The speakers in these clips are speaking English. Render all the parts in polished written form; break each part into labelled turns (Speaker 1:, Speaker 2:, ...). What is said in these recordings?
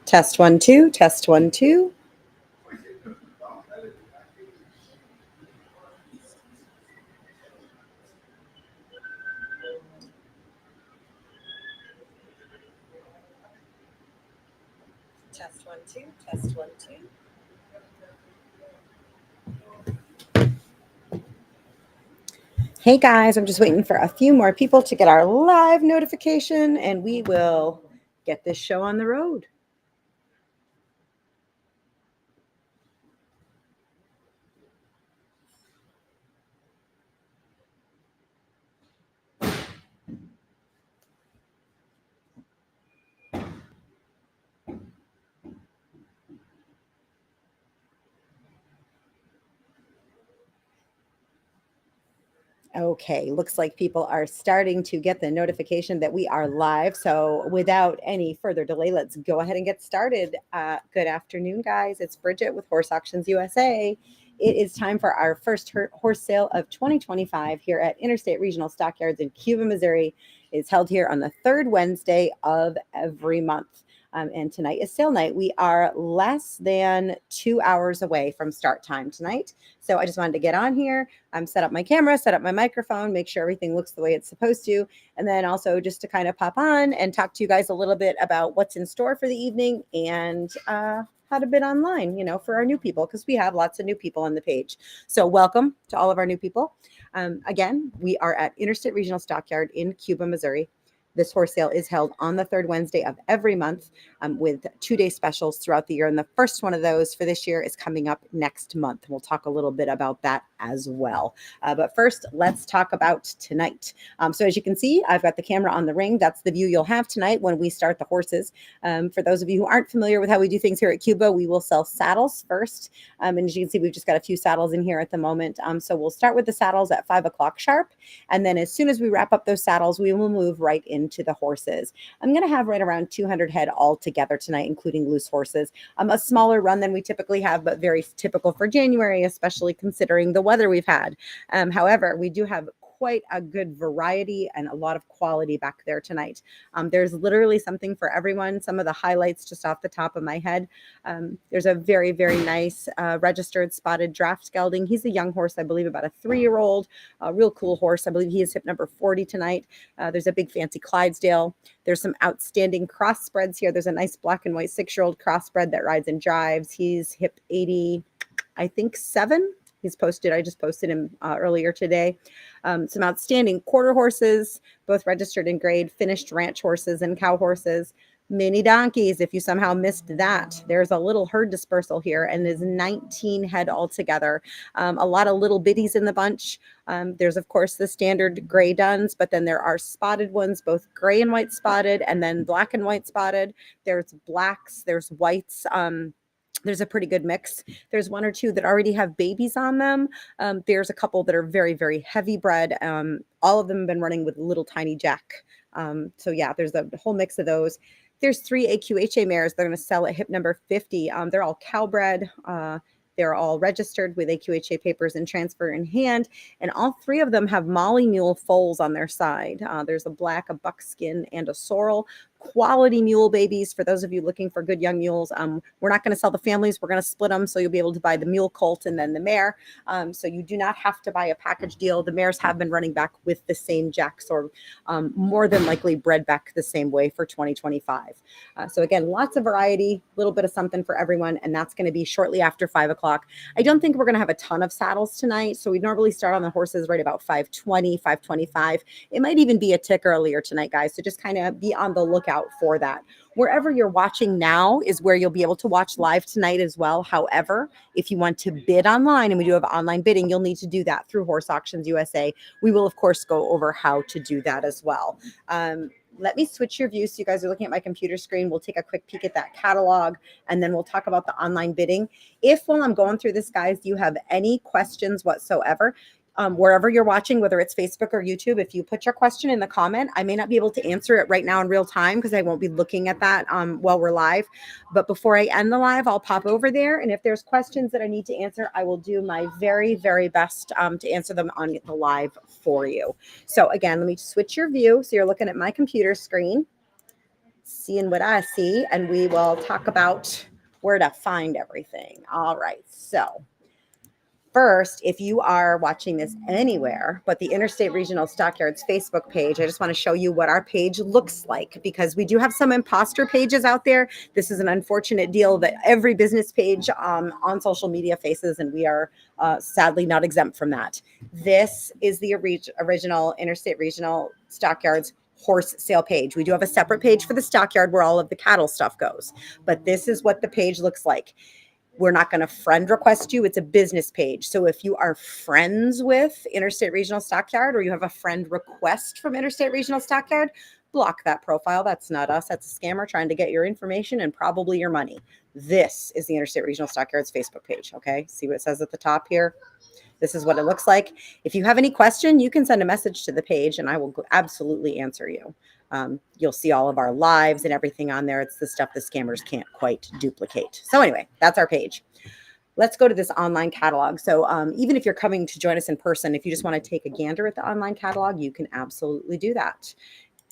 Speaker 1: Test 1 2, test 1 2. Test 1 2, test 1 2. Hey guys, I'm just waiting for a few more people to get our live notification and we will get this show on the road. Okay, looks like people are starting to get the notification that we are live. So without any further delay, let's go ahead and get started. Good afternoon, guys. It's Bridget with Horse Auctions USA. It is time for our first horse sale of 2025 here at Interstate Regional Stockyards in Cuba, Missouri. It's held here on the third Wednesday of every month. And tonight is sale night. We are less than 2 hours away from start time tonight. So I just wanted to get on here, set up my camera, set up my microphone, make sure everything looks the way it's supposed to. And then also just to kind of pop on and talk to you guys a little bit about what's in store for the evening and how to bid online, for our new people, because we have lots of new people on the page. So welcome to all of our new people. Again, we are at Interstate Regional Stockyard in Cuba, Missouri. This horse sale is held on the third Wednesday of every month with 2-day specials throughout the year. And the first one of those for this year is coming up next month. We'll talk a little bit about that as well. But first, let's talk about tonight. So as you can see, I've got the camera on the ring. That's the view you'll have tonight when we start the horses. For those of you who aren't familiar with how we do things here at Cuba, we will sell saddles first. And as you can see, we've just got a few saddles in here at the moment. So we'll start with the saddles at 5 o'clock sharp. And then as soon as we wrap up those saddles, we will move right into the horses. I'm going to have right around 200 head all together tonight, including loose horses. A smaller run than we typically have, but very typical for January, especially considering the weather we've had. However, we do have quite a good variety and a lot of quality back there tonight. There's literally something for everyone. Some of the highlights just off the top of my head. There's a very, very nice registered spotted draft gelding. He's a young horse, I believe about a 3-year-old, a real cool horse. I believe he is hip number 40 tonight. There's a big fancy Clydesdale. There's some outstanding crossbreds here. There's a nice black and white 6-year-old crossbred that rides and drives. He's hip 80, I think 7. I just posted him earlier today. Some outstanding quarter horses, both registered and grade, finished ranch horses and cow horses, mini donkeys. If you somehow missed that, there's a little herd dispersal here and there's 19 head altogether. A lot of little biddies in the bunch. There's, of course, the standard gray duns, but then there are spotted ones, both gray and white spotted and then black and white spotted. There's blacks, there's whites. There's a pretty good mix. There's 1 or 2 that already have babies on them. There's a couple that are very, very heavy bred. All of them have been running with little tiny Jack. So yeah, there's a whole mix of those. There's 3 AQHA mares. They're going to sell at hip number 50. They're all cow bred. They're all registered with AQHA papers and transfer in hand. And all 3 of them have Molly Mule foals on their side. There's a black, a buckskin, and a sorrel. Quality mule babies for those of you looking for good young mules. We're not going to sell the families. We're going to split them. So you'll be able to buy the mule colt and then the mare. So you do not have to buy a package deal. The mares have been running back with the same jacks or more than likely bred back the same way for 2025. So again, lots of variety, a little bit of something for everyone. And that's going to be shortly after 5 o'clock. I don't think we're going to have a ton of saddles tonight. So we normally start on the horses right about 5:20, 5:25. It might even be a tick earlier tonight, guys. So just kind of be on the lookout for that. Wherever you're watching now is where you'll be able to watch live tonight as well. However, if you want to bid online, and we do have online bidding, you'll need to do that through Horse Auctions USA. We will, of course, go over how to do that as well. Let me switch your view so you guys are looking at my computer screen. We'll take a quick peek at that catalog, and then we'll talk about the online bidding. If while I'm going through this, guys, you have any questions whatsoever, wherever you're watching, whether it's Facebook or YouTube, if you put your question in the comment, I may not be able to answer it right now in real time because I won't be looking at that while we're live. But before I end the live, I'll pop over there. And if there's questions that I need to answer, I will do my very, very best to answer them on the live for you. So again, let me switch your view. So you're looking at my computer screen. seeing what I see, and we will talk about where to find everything. All right. So first, if you are watching this anywhere but the Interstate Regional Stockyards Facebook page, I just want to show you what our page looks like, because we do have some imposter pages out there. This is an unfortunate deal that every business page on social media faces, and we are sadly not exempt from that. This is the original Interstate Regional Stockyards horse sale page. We do have a separate page for the stockyard where all of the cattle stuff goes, but this is what the page looks like. We're not going to friend request you. It's a business page. So if you are friends with Interstate Regional Stockyard, or you have a friend request from Interstate Regional Stockyard, block that profile. That's not us. That's a scammer trying to get your information and probably your money. This is the Interstate Regional Stockyards Facebook page. Okay. See what it says at the top here? This is what it looks like. If you have any question, you can send a message to the page and I will absolutely answer you. You'll see all of our lives and everything on there. It's the stuff the scammers can't quite duplicate. So anyway, that's our page. Let's go to this online catalog. So even if you're coming to join us in person, if you just want to take a gander at the online catalog, you can absolutely do that.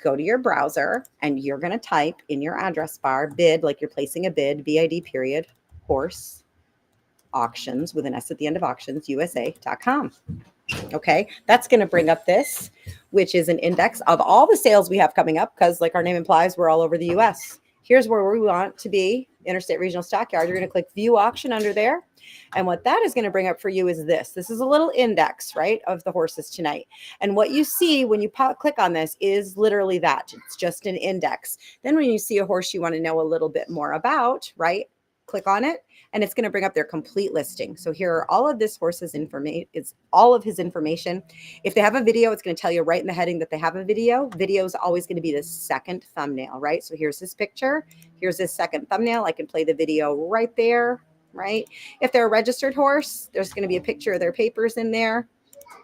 Speaker 1: Go to your browser and you're going to type in your address bar bid, like you're placing a bid, BID period, horse auctions with an S at the end of auctions, USA.com. Okay, that's going to bring up this, which is an index of all the sales we have coming up, because like our name implies, we're all over the US. Here's where we want to be, Interstate Regional Stockyard. You're going to click view auction under there. And what that is going to bring up for you is this. This is a little index, right, of the horses tonight. And what you see when you click on this is literally that. It's just an index. Then when you see a horse you want to know a little bit more about, right, click on it and it's going to bring up their complete listing. So here are all of this horse's information. It's all of his information. If they have a video, it's going to tell you right in the heading that they have a video. Video is always going to be the second thumbnail, right? So here's his picture. Here's his second thumbnail. I can play the video right there, right? If they're a registered horse, there's going to be a picture of their papers in there,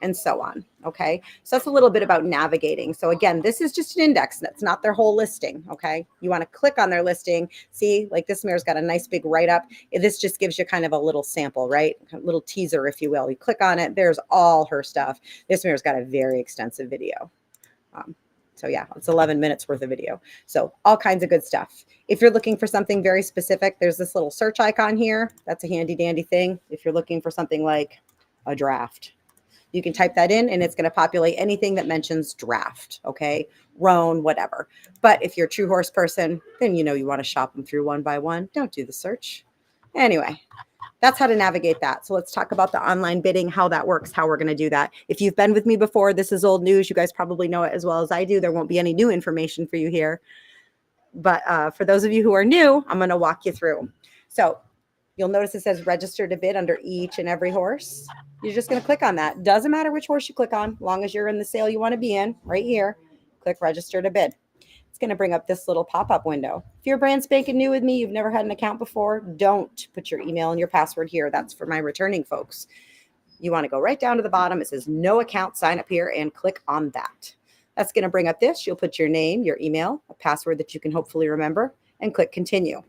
Speaker 1: and so on. Okay. So that's a little bit about navigating. So again, this is just an index. That's not their whole listing. Okay. You want to click on their listing. See, like this mare's got a nice big write-up. This just gives you kind of a little sample, right? A little teaser, if you will. You click on it. There's all her stuff. This mare's got a very extensive video. So yeah, it's 11 minutes worth of video. So all kinds of good stuff. If you're looking for something very specific, there's this little search icon here. That's a handy dandy thing. If you're looking for something like a draft, you can type that in and it's going to populate anything that mentions draft, okay? Roan, whatever. But if you're a true horse person, then you know you want to shop them through one by one. Don't do the search. Anyway, that's how to navigate that. So let's talk about the online bidding, how that works, how we're going to do that. If you've been with me before, this is old news. You guys probably know it as well as I do. There won't be any new information for you here. But for those of you who are new, I'm going to walk you through. So you'll notice it says register to bid under each and every horse. You're just going to click on that. Doesn't matter which horse you click on, as long as you're in the sale you want to be in, right here, click register to bid. It's going to bring up this little pop-up window. If you're brand spanking new with me, you've never had an account before, don't put your email and your password here. That's for my returning folks. You want to go right down to the bottom. It says no account, sign up here and click on that. That's going to bring up this. You'll put your name, your email, a password that you can hopefully remember, and click continue.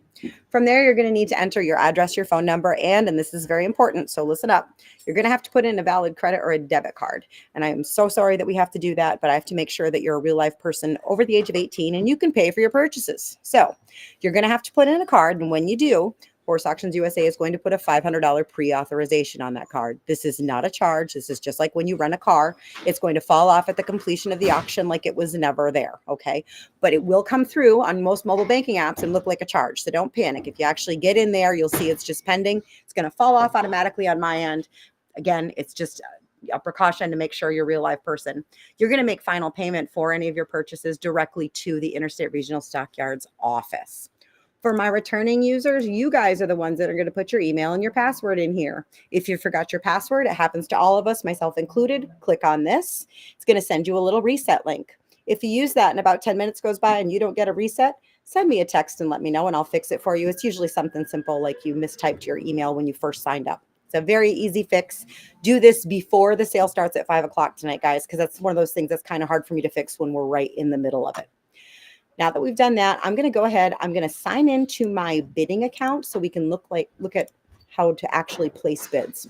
Speaker 1: From there, you're going to need to enter your address, your phone number, and this is very important, so listen up, you're going to have to put in a valid credit or a debit card. And I am so sorry that we have to do that, but I have to make sure that you're a real life person over the age of 18 and you can pay for your purchases. So you're going to have to put in a card, and when you do, Horse Auctions USA is going to put a $500 pre-authorization on that card. This is not a charge. This is just like when you rent a car. It's going to fall off at the completion of the auction like it was never there, okay? But it will come through on most mobile banking apps and look like a charge, so don't panic. If you actually get in there, you'll see it's just pending. It's going to fall off automatically on my end. Again, it's just a precaution to make sure you're a real live person. You're going to make final payment for any of your purchases directly to the Interstate Regional Stockyards office. For my returning users, you guys are the ones that are going to put your email and your password in here. If you forgot your password, it happens to all of us, myself included. Click on this. It's going to send you a little reset link. If you use that and about 10 minutes goes by and you don't get a reset, send me a text and let me know and I'll fix it for you. It's usually something simple like you mistyped your email when you first signed up. It's a very easy fix. Do this before the sale starts at 5 o'clock tonight, guys, because that's one of those things that's kind of hard for me to fix when we're right in the middle of it. Now that we've done that, I'm going to go ahead. I'm going to sign into my bidding account so we can look at how to actually place bids.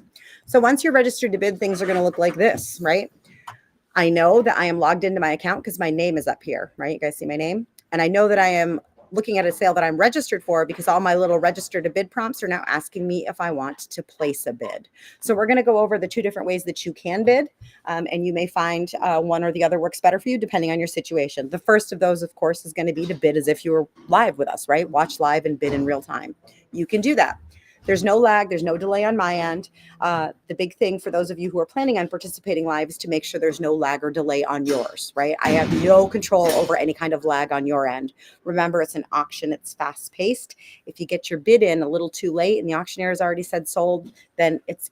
Speaker 1: So once you're registered to bid, things are going to look like this, right? I know that I am logged into my account because my name is up here, right? You guys see my name? And I know that I am looking at a sale that I'm registered for because all my little register to bid prompts are now asking me if I want to place a bid. So we're going to go over the two different ways that you can bid, and you may find one or the other works better for you depending on your situation. The first of those, of course, is going to be to bid as if you were live with us, right? Watch live and bid in real time. You can do that. There's no lag. There's no delay on my end. The big thing for those of you who are planning on participating live is to make sure there's no lag or delay on yours, right? I have no control over any kind of lag on your end. Remember, it's an auction. It's fast paced. If you get your bid in a little too late and the auctioneer has already said sold, then it's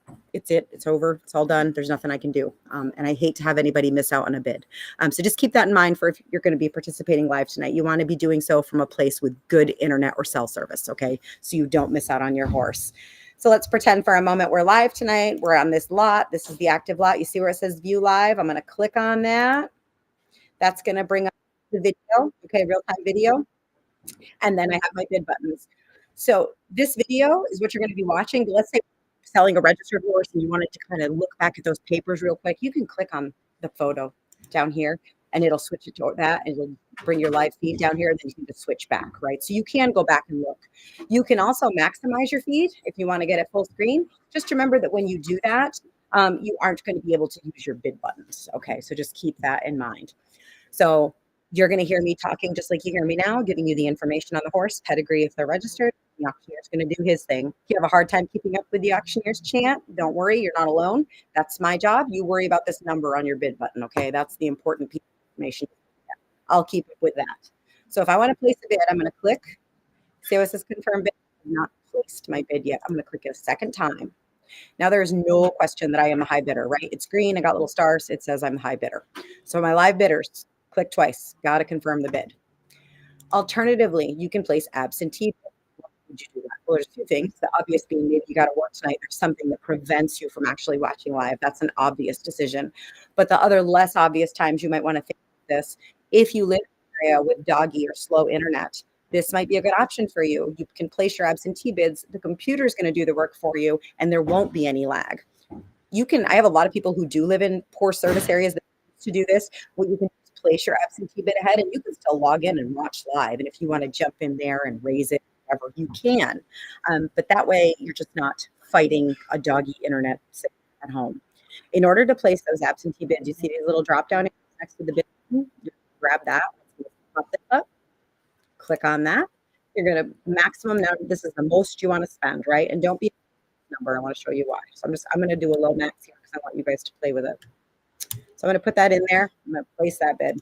Speaker 1: over. It's all done. There's nothing I can do. And I hate to have anybody miss out on a bid. So just keep that in mind for if you're going to be participating live tonight. You want to be doing so from a place with good internet or cell service, okay? So you don't miss out on your horse. So let's pretend for a moment we're live tonight. We're on this lot. This is the active lot. You see where it says view live? I'm going to click on that. That's going to bring up the video, okay, real-time video. And then I have my bid buttons. So this video is what you're going to be watching. But let's say you're selling a registered horse and you wanted to kind of look back at those papers real quick. You can click on the photo down here and it'll switch it to that and it'll bring your live feed down here and then you can just switch back, right? So you can go back and look. You can also maximize your feed if you want to get it full screen. Just remember that when you do that, you aren't going to be able to use your bid buttons, okay? So just keep that in mind. So you're going to hear me talking just like you hear me now, giving you the information on the horse, pedigree if they're registered. The auctioneer's going to do his thing. If you have a hard time keeping up with the auctioneer's chant, don't worry, you're not alone. That's my job. You worry about this number on your bid button, okay? That's the important piece of information. I'll keep up with that. So if I want to place a bid, I'm going to click. See what it says confirm bid? I've not placed my bid yet. I'm going to click it a second time. Now there's no question that I am a high bidder, right? It's green. I got little stars. It says I'm a high bidder. So my live bidders, click twice. Got to confirm the bid. Alternatively, you can place absentee bid. Why would you do that? Well, there's two things. The obvious being maybe you got to work tonight. There's something that prevents you from actually watching live. That's an obvious decision. But the other less obvious times you might want to think of this, if you live in an area with doggy or slow internet, this might be a good option for you. You can place your absentee bids. The computer's going to do the work for you, and there won't be any lag. I have a lot of people who do live in poor service areas that to do this. Well, you can place your absentee bid ahead, and you can still log in and watch live. And if you want to jump in there and raise it, whatever, you can. But that way, you're just not fighting a doggy internet at home. In order to place those absentee bids, you see these little drop down next to the bid. Just grab that. Pop this up. Click on that. You're going to maximum. Now, this is the most you want to spend, right? And don't be a number. I want to show you why. So I'm going to do a low max here because I want you guys to play with it. So I'm going to put that in there. I'm going to place that bid.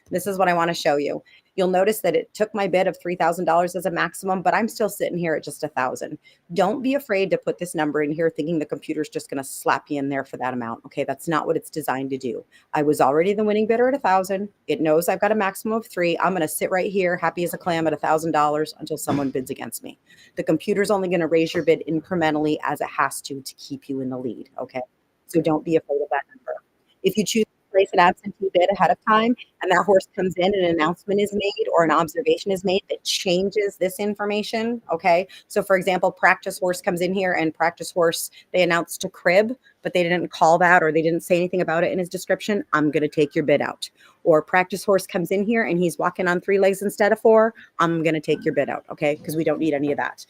Speaker 1: This is what I want to show you. You'll notice that it took my bid of $3,000 as a maximum, but I'm still sitting here at just $1,000. Don't be afraid to put this number in here thinking the computer's just going to slap you in there for that amount. Okay, that's not what it's designed to do. I was already the winning bidder at $1,000. It knows I've got a maximum of $3,000. I'm going to sit right here, happy as a clam at $1,000 until someone bids against me. The computer's only going to raise your bid incrementally as it has to keep you in the lead. Okay, so don't be afraid of that number. If you choose to place an absentee bid ahead of time and that horse comes in and an announcement is made or an observation is made that changes this information, okay? So for example, practice horse comes in here and practice horse, they announced to crib, but they didn't call that or they didn't say anything about it in his description, I'm going to take your bid out. Or practice horse comes in here and he's walking on 3 legs instead of 4, I'm going to take your bid out, okay? Because we don't need any of that.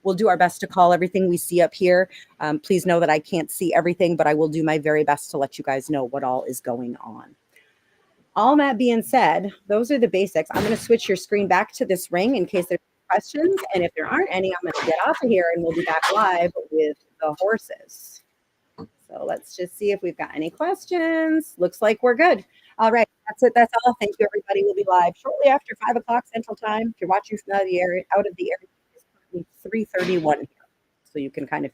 Speaker 1: We'll do our best to call everything we see up here. Please know that I can't see everything, but I will do my very best to let you guys know what all is going on. All that being said, those are the basics. I'm going to switch your screen back to this ring in case there's questions. And if there aren't any, I'm going to get off of here and we'll be back live with the horses. So let's just see if we've got any questions. Looks like we're good. All right, that's it. That's all. Thank you, everybody. We'll be live shortly after 5 o'clock Central Time. If you're watching from out of the area, it's currently 3:31 here. So you can kind of